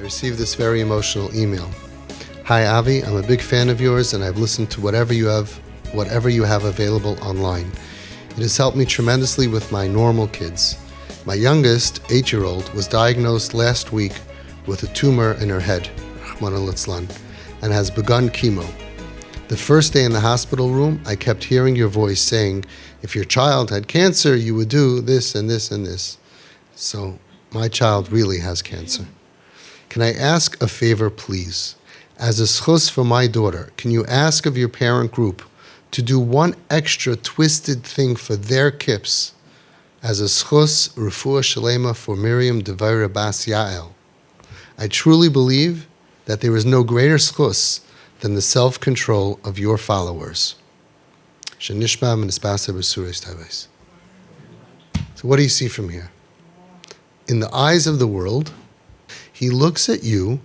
received this very emotional email. Hi Avi, I'm a big fan of yours and I've listened to whatever you have available online. It has helped me tremendously with my normal kids. My youngest, 8-year-old, was diagnosed last week with a tumor in her head, Rahmana litzlan, and has begun chemo. The first day in the hospital room, I kept hearing your voice saying, if your child had cancer, you would do this and this and this. So my child really has cancer. Can I ask a favor, please? As a schus for my daughter, can you ask of your parent group to do one extra twisted thing for their kips as a schus refuah shalema for Miriam Devaira Bas Yael? I truly believe that there is no greater schus than the self-control of your followers. So what do you see from here? In the eyes of the world, he looks at you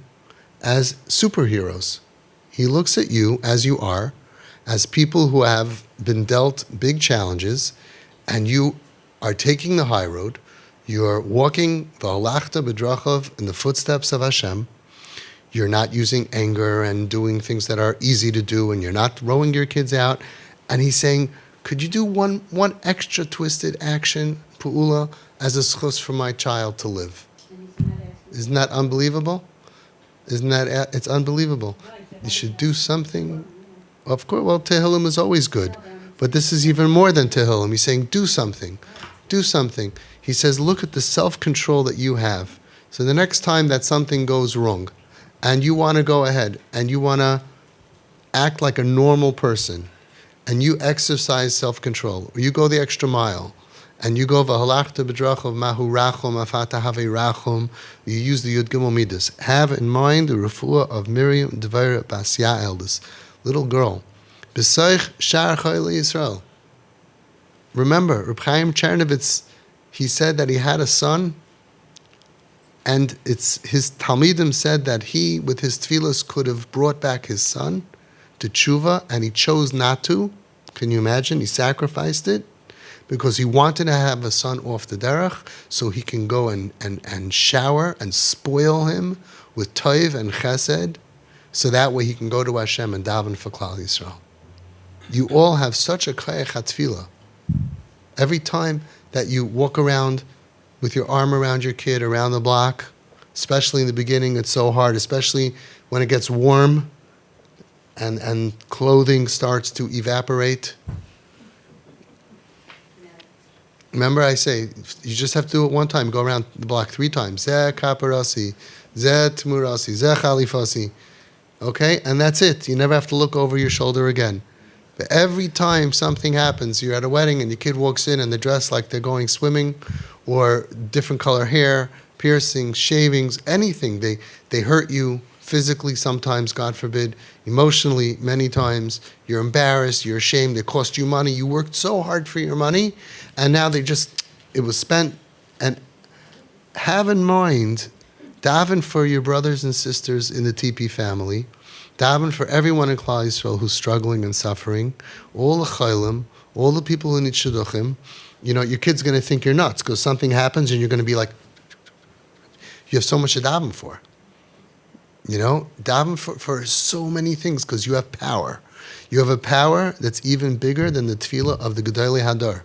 as superheroes. He looks at you as you are, as people who have been dealt big challenges, and you are taking the high road. You're walking v'halachta b'drachav in the footsteps of Hashem. You're not using anger and doing things that are easy to do, and you're not throwing your kids out. And he's saying, could you do one extra twisted action, pu'ula, as a schus for my child to live? Isn't that unbelievable? It's unbelievable. You should do something. Of course, well, Tehillim is always good. But this is even more than Tehillim. He's saying, do something. Do something. He says, look at the self-control that you have. So the next time that something goes wrong, and you want to go ahead, and you want to act like a normal person, and you exercise self-control, or you go the extra mile, and you go v'halachta b'drachav mahu rachum afata havei rachum. You use the Yud Gimel Midas. Have in mind the refuah of Miriam Devaira Bas Yael, this little girl. B'soich shar chayil Yisrael. Remember, Reb Chaim Chernovitz, he said that he had a son, and his Talmidim said that he, with his tefillos, could have brought back his son to tshuva, and he chose not to. Can you imagine? He sacrificed it because he wanted to have a son off the derech, so he can go and shower and spoil him with toiv and chesed, so that way he can go to Hashem and daven for Klal Yisrael. You all have such a koyach hatfilah. Every time that you walk around with your arm around your kid, around the block, especially in the beginning, it's so hard, especially when it gets warm and clothing starts to evaporate. Remember I say, you just have to do it one time, go around the block 3 times. Zeh kaparasi, zeh tmurasi, zeh chalifasi. Okay, and that's it. You never have to look over your shoulder again. But every time something happens, you're at a wedding and your kid walks in and they're dressed like they're going swimming, or different color hair, piercings, shavings, anything. They hurt you physically sometimes, God forbid, emotionally many times. You're embarrassed, you're ashamed, they cost you money. You worked so hard for your money, and now it was spent. And have in mind, daven for your brothers and sisters in the TP family, daven for everyone in Klal Yisrael who's struggling and suffering, all the chaylim, all the people who need shidduchim. You know, your kid's going to think you're nuts because something happens and you're going to be like, you have so much to daven for. You know, daven for so many things because you have power. You have a power that's even bigger than the tefillah of the Gedolei Hadar.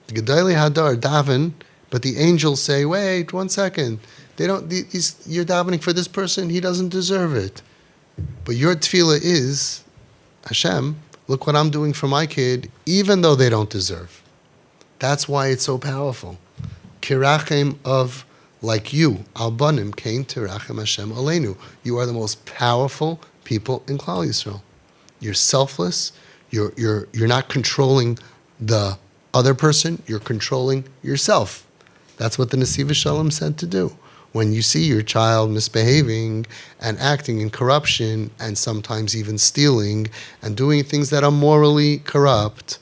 The Gedolei Hadar daven, but the angels say, wait, 1 second. You're davening for this person, he doesn't deserve it. But your tefillah is, Hashem, look what I'm doing for my kid, even though they don't deserve. That's why it's so powerful. Kirachem of, like you, Albanim, Kain Tirachem Hashem Aleinu. You are the most powerful people in Klal Yisrael. You're selfless. You're not controlling the other person. You're controlling yourself. That's what the Nesiv Shalom said to do. When you see your child misbehaving and acting in corruption and sometimes even stealing and doing things that are morally corrupt,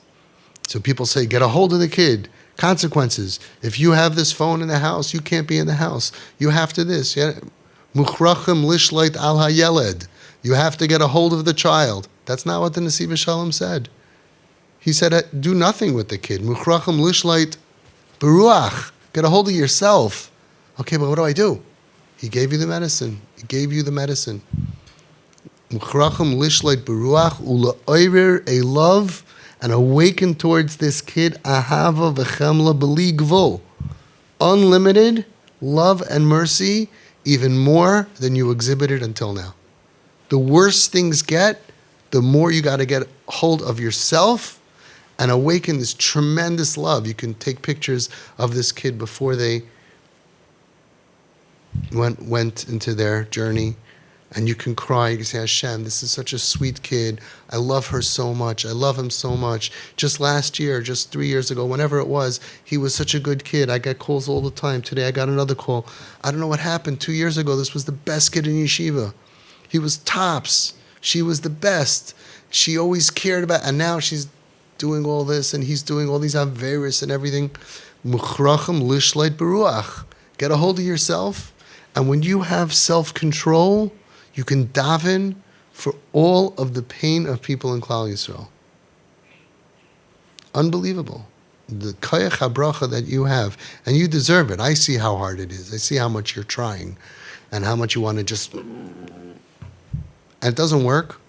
so people say, get a hold of the kid. Consequences. If you have this phone in the house, you can't be in the house. You have to this. Muchrachim lishleit al hayeled. You have to get a hold of the child. That's not what the Nesiv Shalom said. He said, do nothing with the kid. Muchrachim lishleit beruach. Get a hold of yourself. Okay, but what do? He gave you the medicine. He gave you the medicine. Muchrachim lishleit beruach ula'oirer, a love and awaken towards this kid, ahava v'chemla b'li gvul. Unlimited love and mercy, even more than you exhibited until now. The worse things get, the more you got to get hold of yourself and awaken this tremendous love. You can take pictures of this kid before they went into their journey, and you can cry. You can say, Hashem, this is such a sweet kid. I love her so much. I love him so much. Just last year, just 3 years ago, whenever it was, he was such a good kid. I get calls all the time. Today I got another call. I don't know what happened. 2 years ago, this was the best kid in yeshiva. He was tops. She was the best. She always cared about, and now she's doing all this, and he's doing all these averis and everything. Muchrachim lishleit beruach. Get a hold of yourself, and when you have self-control, you can daven for all of the pain of people in Klal Yisrael. Unbelievable. The koyach habracha that you have, and you deserve it. I see how hard it is. I see how much you're trying, and how much you want to just... And it doesn't work,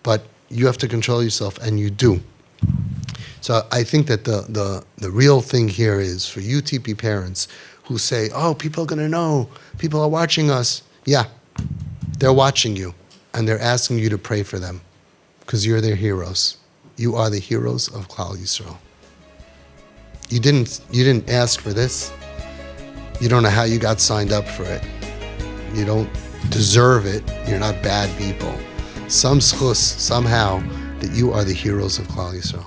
but you have to control yourself, and you do. So I think that the real thing here is for you TP parents who say, oh, people are going to know, people are watching us. Yeah, they're watching you, and they're asking you to pray for them because you're their heroes. You are the heroes of Klal Yisrael. You didn't ask for this. You don't know how you got signed up for it. You don't deserve it. You're not bad people. Some schus, somehow, that you are the heroes of Klal Yisrael.